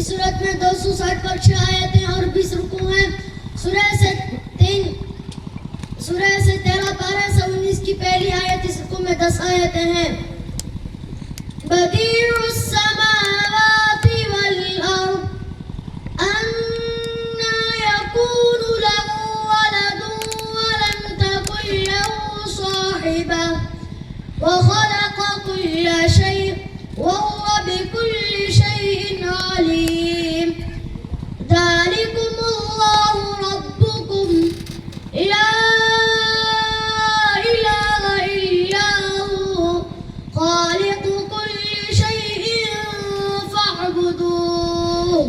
اس صورت میں 260 پر 6 آیتیں اور 20 رکوع ہیں. سورہ سے 13 پارہ سے 19 کی پہلی آیت، اس رکوع میں 10 آیتیں ہیں. بدیع السماوات والارض انا یکون له ولد ولم تکن له صاحبہ وخلق كل شيء وهو بكل شيء عليم. ذلكم الله ربكم لا إله إلا هو خالق كل شيء فاعبدوه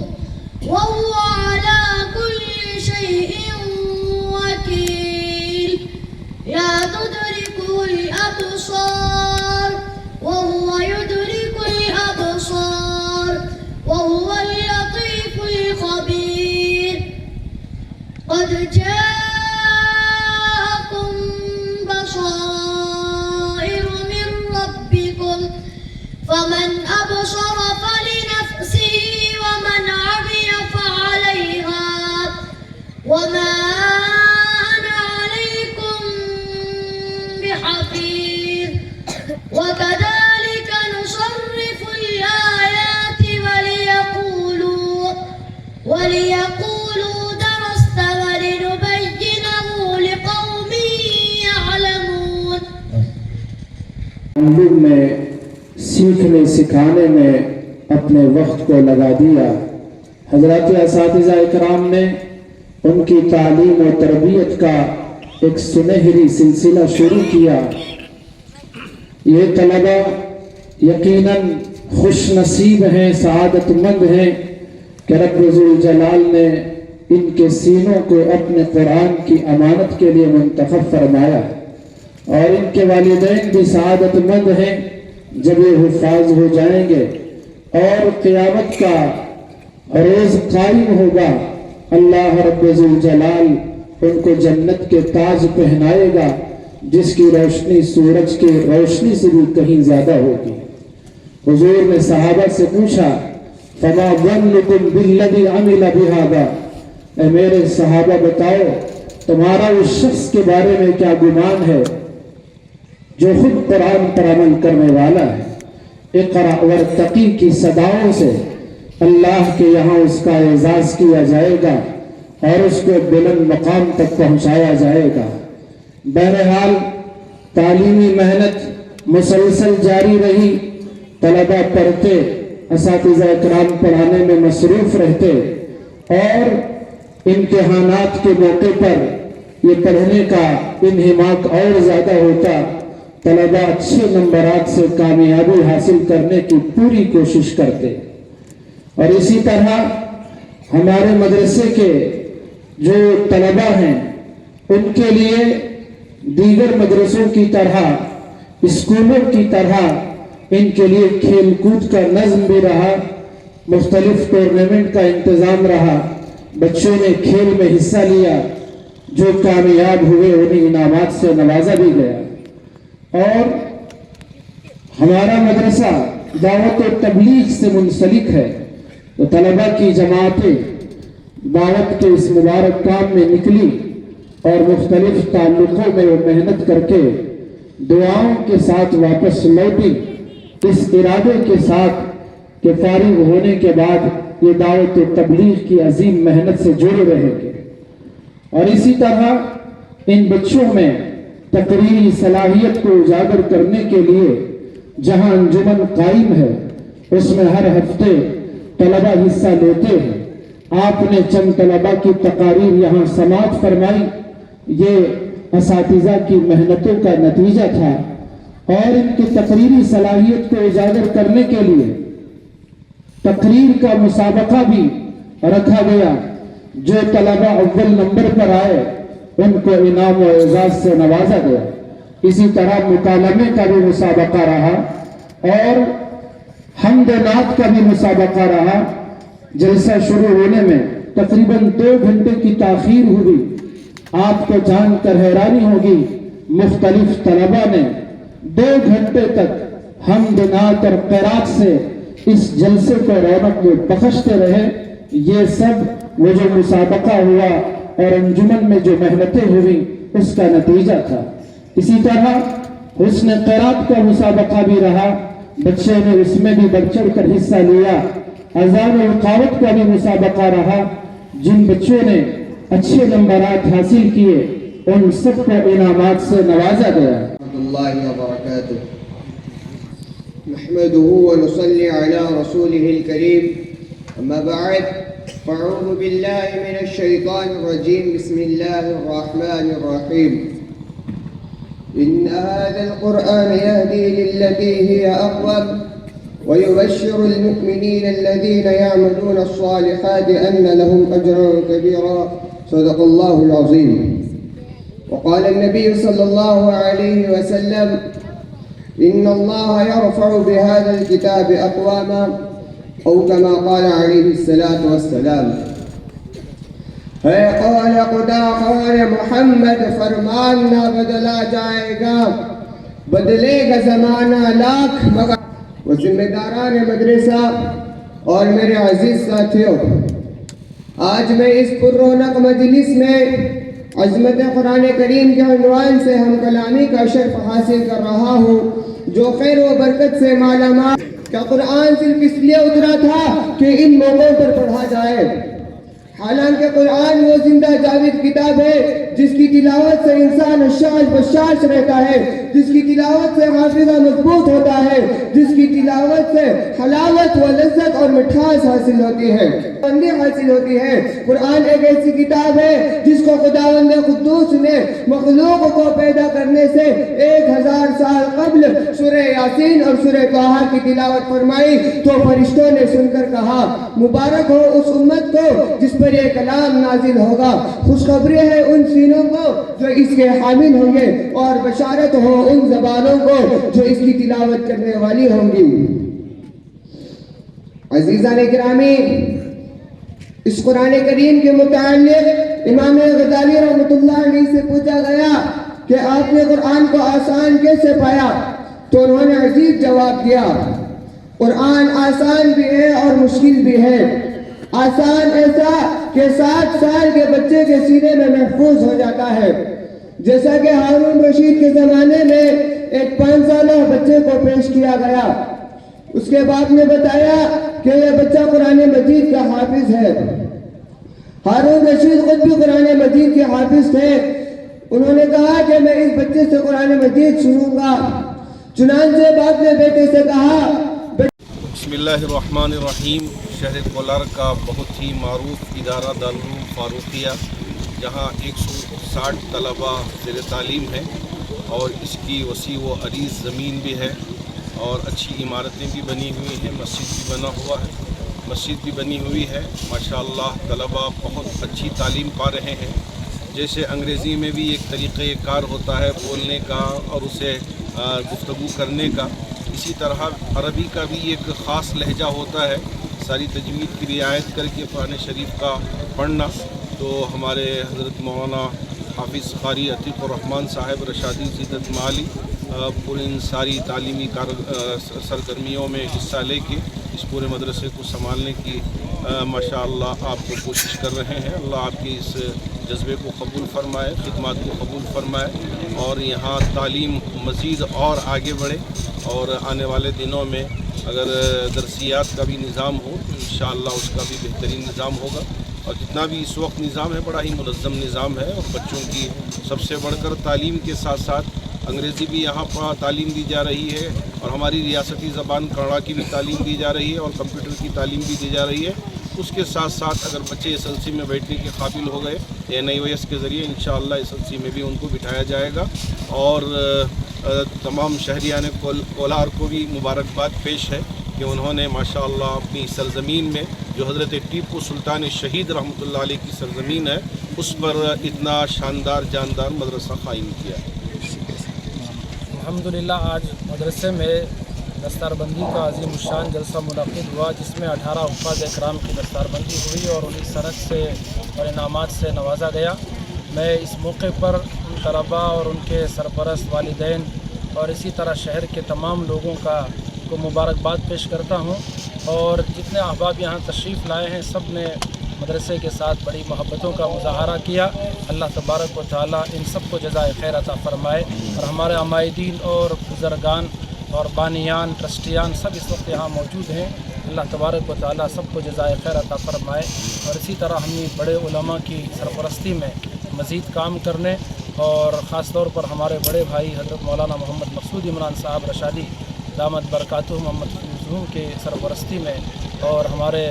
وهو على كل شيء وكيل. لا تدركه الأبصار وهو يدرك الأبصار وهو اللطيف الخبير. قد جاءكم بصائر من ربكم فمن أبصر فلنفسه ومن عمي فعليها وما أنا عليكم بحفيظ. وكذلك نصرف الآيات وليقولوا درست ولنبينه لقوم يعلمون. تعلم میں سیکھنے سکھانے میں اپنے وقت کو لگا دیا. حضرات اساتذہ اکرام نے ان کی تعلیم و تربیت کا ایک سنہری سلسلہ شروع کیا. یہ طلبہ یقیناً خوش نصیب ہیں، سعادت مند ہیں کہ رب ذوالجلال نے ان کے سینوں کو اپنے قرآن کی امانت کے لیے منتخب فرمایا، اور ان کے والدین بھی سعادت مند ہیں جب یہ حفاظ ہو جائیں گے اور قیامت کا روز قائم ہوگا. اللہ رب ذوالجلال ان کو جنت کے تاج پہنائے گا جس کی روشنی سورج کی روشنی سے بھی کہیں زیادہ ہوگی. حضور نے صحابہ سے پوچھا فما ظنکم بالذی عمل بہذا، اے میرے صحابہ بتاؤ تمہارا اس شخص کے بارے میں کیا گمان ہے جو خود قرآن پر عمل کرنے والا ہے. اقرأ وارتقی کی صداؤں سے اللہ کے یہاں اس کا اعزاز کیا جائے گا اور اس کو بلند مقام تک پہنچایا جائے گا. بہرحال تعلیمی محنت مسلسل جاری رہی. طلبہ پڑھتے، اساتذہ اکرام پڑھانے میں مصروف رہتے، اور امتحانات کے موقع پر یہ پڑھنے کا انہماک اور زیادہ ہوتا. طلبہ اچھے نمبرات سے کامیابی حاصل کرنے کی پوری کوشش کرتے. اور اسی طرح ہمارے مدرسے کے جو طلبہ ہیں ان کے لیے دیگر مدرسوں کی طرح، اسکولوں کی طرح ان کے لیے کھیل کود کا نظم بھی رہا، مختلف ٹورنامنٹ کا انتظام رہا. بچوں نے کھیل میں حصہ لیا، جو کامیاب ہوئے انہیں انعامات سے نوازا بھی گیا. اور ہمارا مدرسہ دعوت و تبلیغ سے منسلک ہے، تو طلبہ کی جماعتیں دعوت کے اس مبارک کام میں نکلی اور مختلف تعلقوں میں وہ محنت کر کے دعاؤں کے ساتھ واپس لوٹی، اس ارادے کے ساتھ کہ فارغ ہونے کے بعد یہ دعوت و تبلیغ کی عظیم محنت سے جڑے رہیں گے. اور اسی طرح ان بچوں میں تقریری صلاحیت کو اجاگر کرنے کے لیے جہاں انجمن قائم ہے اس میں ہر ہفتے طلبہ حصہ لیتے ہیں. آپ نے چند طلبہ کی تقاریر یہاں سماعت فرمائی. یہ اساتذہ کی محنتوں کا نتیجہ تھا، اور ان کی تقریری صلاحیت کو اجاگر کرنے کے لیے تقریر کا مسابقہ بھی رکھا گیا. جو طلبہ اول نمبر پر آئے ان کو انعام و اعزاز سے نوازا گیا. اسی طرح مکالمے کا بھی مسابقہ رہا اور حمد و نعت کا بھی مسابقہ رہا. جلسہ شروع ہونے میں تقریباً 2 گھنٹے کی تاخیر ہوئی. آپ کو جان کر حیرانی ہوگی مختلف طلبہ نے 2 گھنٹے تک حمد نعت اور قرات سے اس جلسے کو رونق میں بخشتے رہے۔ یہ سب وہ جو مسابقہ ہوا اور انجمن میں جو محنتیں ہوئی اس کا نتیجہ تھا۔ اسی طرح حسن قرات کا مسابقہ بھی رہا، بچے نے اس میں بھی بڑھ چڑھ کر حصہ لیا۔ اذان القامت کا بھی مسابقہ رہا، جن بچوں نے اچھے نمبرات حاصل کیے ان سب کو انعامات سے نوازا گیا۔ ورحمۃ اللہ وبرکاتہ۔ نحمده ونصلي على رسوله الكريم، اما بعد فاعوذ بالله من الشيطان الرجيم، بسم الله الرحمن الرحيم۔ إن هذا القرآن يهدي للتي هي أقوم ويبشر المؤمنين الذين يعملون الصالحات أن لهم أجرا كبيرا، صدق الله العظيم۔ وقال النبي صلى الله عليه وسلم: إن الله يرفع بهذا الكتاب أقواما، أو كما قال عليه الصلاة والسلام۔ ہے قول خدا قول محمد، فرمان نہ بدلا جائے گا، بدلے گا زمانہ لاکھ مگر۔ وہ ذمہ داران مدرسہ اور میرے عزیز ساتھیوں، آج میں اس پر رونق مجلس میں عظمت قرآن کریم کے عنوان سے ہم کلامی کا شرف حاصل کر رہا ہوں، جو خیر و برکت سے مالا مال۔ کیا قرآن صرف اس لیے اترا تھا کہ ان موقعوں پر پڑھا جائے؟ حالانکہ قرآن وہ زندہ جاوید کتاب ہے جس کی تلاوت سے انسان حشاش بشاش رہتا ہے، جس کی تلاوت سے حافظہ مضبوط ہوتا ہے، جس کی تلاوت سے حلاوت و لذت اور مٹھاس حاصل ہوتی ہے، بندی حاصل ہوتی ہے۔ قرآن ایک ایسی کتاب ہے جس کو خداوند قدوس نے مخلوق کو پیدا کرنے سے 1000 سال قبل سورہ یاسین اور سورہ طٰہٰ کی تلاوت فرمائی تو فرشتوں نے سن کر کہا: مبارک ہو اس امت کو جس پر یہ کلام نازل ہوگا، خوشخبری ہے ان سینوں کو جو اس کے حامل ہوں گے، اور بشارت ہو ان زبانوں کو جو اس کی تلاوت کرنے والی ہوں گی۔ عزیزان گرامی، اس قرآن کریم کے متعلق امام غزالی رحمۃ اللہ علیہ سے پوچھا گیا کہ آپ نے قرآن کو آسان کیسے پایا؟ تو انہوں نے عجیب جواب دیا: قرآن آسان بھی ہے اور مشکل بھی ہے۔ آسان ایسا کہ 7 سال کے بچے کے سینے میں محفوظ ہو جاتا ہے، جیسا کہ ہارون رشید کے زمانے میں ایک 5 سالہ بچے کو پیش کیا گیا۔ اس کے بعد نے بتایا کہ یہ بچہ قرآن مجید کا حافظ ہے۔ ہارون رشید خود بھی قرآن مجید کے حافظ تھے۔ انہوں نے کہا کہ میں اس بچے سے قرآن مجید سنوں گا۔ چنانچہ باپ نے بیٹے سے کہا: بسم اللہ الرحمن الرحیم۔ شہر کولار کا بہت ہی معروف ادارہ دارالعلوم فاروقیہ، جہاں 160 طلباء زیر تعلیم ہیں، اور اس کی وسیع و عریض زمین بھی ہے، اور اچھی عمارتیں بھی بنی ہوئی ہیں، مسجد بھی بنی ہوئی ہے۔ ماشاءاللہ طلباء بہت اچھی تعلیم پا رہے ہیں۔ جیسے انگریزی میں بھی ایک طریقہ کار ہوتا ہے بولنے کا اور اسے گفتگو کرنے کا، اسی طرح عربی کا بھی ایک خاص لہجہ ہوتا ہے۔ ساری تجوید کی رعایت کر کے قرآن شریف کا پڑھنا، تو ہمارے حضرت مولانا حافظ قاری عتیق الرحمن صاحب رشادی زیدت معالی پورے ان ساری تعلیمی سرگرمیوں میں حصہ لے کے اس پورے مدرسے کو سنبھالنے کی ماشاءاللہ آپ کو کوشش کر رہے ہیں۔ اللہ آپ کے اس جذبے کو قبول فرمائے، خدمات کو قبول فرمائے، اور یہاں تعلیم مزید اور آگے بڑھے، اور آنے والے دنوں میں اگر درسیات کا بھی نظام ہو تو انشاءاللہ اس کا بھی بہترین نظام ہوگا۔ اور جتنا بھی اس وقت نظام ہے بڑا ہی منظم نظام ہے، اور بچوں کی سب سے بڑھ کر تعلیم کے ساتھ ساتھ انگریزی بھی یہاں پر تعلیم دی جا رہی ہے، اور ہماری ریاستی زبان کنڑا کی بھی تعلیم دی جا رہی ہے، اور کمپیوٹر کی تعلیم بھی دی جا رہی ہے۔ اس کے ساتھ ساتھ اگر بچے ایس ایل سی میں بیٹھنے کے قابل ہو گئے NIOS کے ذریعے انشاءاللہ ایس ایل سی میں بھی ان کو بٹھایا جائے گا۔ اور تمام شہریان کولار کو بھی مبارکباد پیش ہے کہ انہوں نے ماشاءاللہ اپنی سرزمین میں جو حضرت ٹیپو سلطان شہید رحمۃ اللہ علیہ کی سرزمین ہے اس پر اتنا شاندار جاندار مدرسہ قائم کیا ہے۔ الحمدللہ آج مدرسے میں دستار بندی کا عظیم الشان جلسہ منعقد ہوا، جس میں 18 حفاظ اکرام کی دستار بندی ہوئی اور انہیں سند سے اور انعامات سے نوازا گیا۔ میں اس موقع پر ان طلباء اور ان کے سرپرست والدین اور اسی طرح شہر کے تمام لوگوں کو مبارکباد پیش کرتا ہوں اور جتنے احباب یہاں تشریف لائے ہیں سب نے مدرسے کے ساتھ بڑی محبتوں کا مظاہرہ کیا. اللہ تبارک و تعالیٰ ان سب کو جزائے خیر عطا فرمائے. اور ہمارے عمائدین اور بزرگان اور بانیان ٹرسٹیان سب اس وقت یہاں موجود ہیں. اللہ تبارک و تعالیٰ سب کو جزائے خیر عطا فرمائے. اور اسی طرح ہم نے بڑے علماء کی سرپرستی میں مزید کام کرنے اور خاص طور پر ہمارے بڑے بھائی حضرت مولانا محمد مقصود عمران صاحب رشادی دامت برکاتہم محمد فیض کے سرپرستی میں اور ہمارے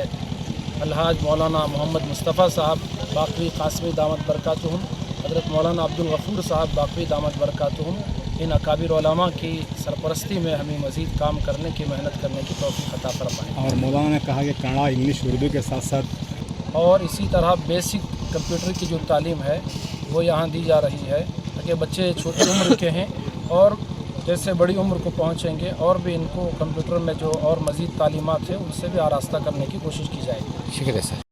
الحاج مولانا محمد مصطفیٰ صاحب باقوی قاسمی دامت برکاتہم، حضرت مولانا عبدالغفور صاحب باقوی دامت برکاتہم، ان اکابر علماء کی سرپرستی میں ہمیں مزید کام کرنے کی محنت کرنے کی توفیق عطا فرمائے. اور مولانا نے کہا کہ کنڑا انگلش اردو کے ساتھ ساتھ اور اسی طرح بیسک کمپیوٹر کی جو تعلیم ہے وہ یہاں دی جا رہی ہے تاکہ بچے چھوٹی عمر کے ہیں اور جیسے بڑی عمر کو پہنچیں گے اور بھی ان کو کمپیوٹر میں جو اور مزید تعلیمات ہیں ان سے بھی آراستہ کرنے کی کوشش کی جائے گی. شکریہ سر.